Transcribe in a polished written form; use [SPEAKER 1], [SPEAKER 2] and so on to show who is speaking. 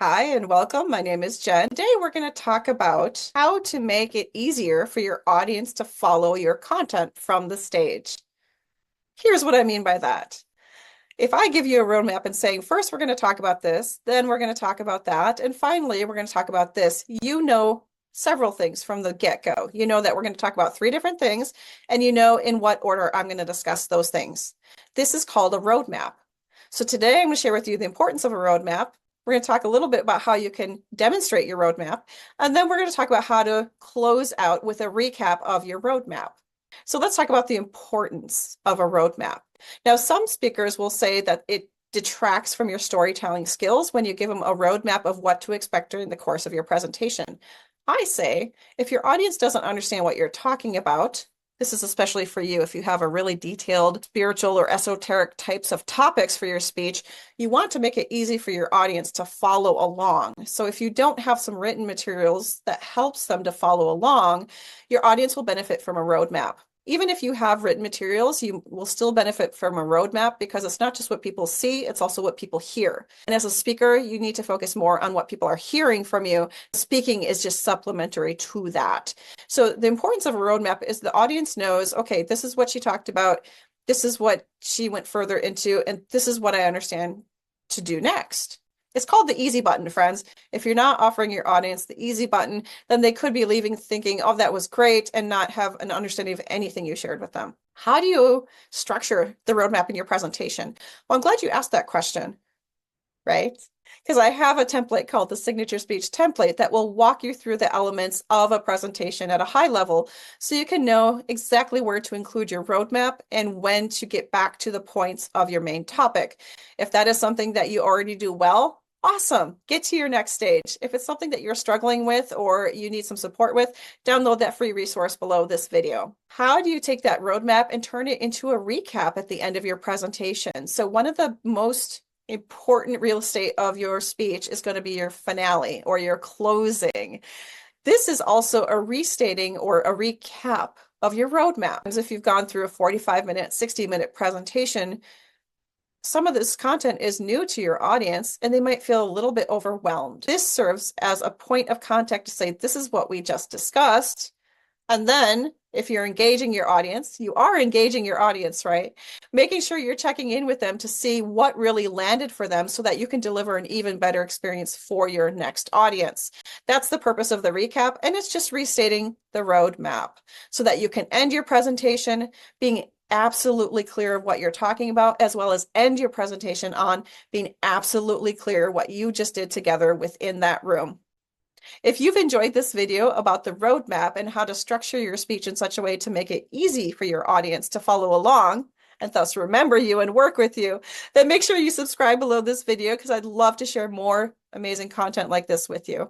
[SPEAKER 1] Hi and welcome. My name is Jen. Today we're going to talk about how to make it easier for your audience to follow your content from the stage. Here's what I mean by that. If I give you a roadmap and saying, first we're going to talk about this, then we're going to talk about that, and finally we're going to talk about this, you know several things from the get-go. You know that we're going to talk about three different things, and you know in what order I'm going to discuss those things. This is called a roadmap. So today I'm going to share with you the importance of a roadmap. We're going to talk a little bit about how you can demonstrate your roadmap, and then we're going to talk about how to close out with a recap of your roadmap. So let's talk about the importance of a roadmap. Now, some speakers will say that it detracts from your storytelling skills when you give them a roadmap of what to expect during the course of your presentation. I say, if your audience doesn't understand what you're talking about, this is especially for you if you have a really detailed spiritual or esoteric types of topics for your speech, you want to make it easy for your audience to follow along. So if you don't have some written materials that helps them to follow along, your audience will benefit from a roadmap. Even if you have written materials, you will still benefit from a roadmap because it's not just what people see, it's also what people hear. And as a speaker, you need to focus more on what people are hearing from you. Speaking is just supplementary to that. So the importance of a roadmap is the audience knows, okay, this is what she talked about, this is what she went further into, and this is what I understand to do next. It's called the easy button, friends. If you're not offering your audience the easy button, then they could be leaving thinking, oh, that was great, and not have an understanding of anything you shared with them. How do you structure the roadmap in your presentation? Well, I'm glad you asked that question, right? Because I have a template called the signature speech template that will walk you through the elements of a presentation at a high level so you can know exactly where to include your roadmap and when to get back to the points of your main topic. If that is something that you already do well, awesome. Get to your next stage. If it's something that you're struggling with or you need some support with, download that free resource below this video. How do you take that roadmap and turn it into a recap at the end of your presentation? So one of the most important real estate of your speech is going to be your finale or your closing. This is also a restating or a recap of your roadmap. As if you've gone through a 45-minute, 60-minute presentation, some of this content is new to your audience and they might feel a little bit overwhelmed. This serves as a point of contact to say, this is what we just discussed. And then if you're engaging your audience, you are engaging your audience, right? Making sure you're checking in with them to see what really landed for them so that you can deliver an even better experience for your next audience. That's the purpose of the recap. And it's just restating the roadmap so that you can end your presentation being absolutely clear of what you're talking about, as well as end your presentation on being absolutely clear what you just did together within that room. If you've enjoyed this video about the roadmap and how to structure your speech in such a way to make it easy for your audience to follow along and thus remember you and work with you, then make sure you subscribe below this video because I'd love to share more amazing content like this with you.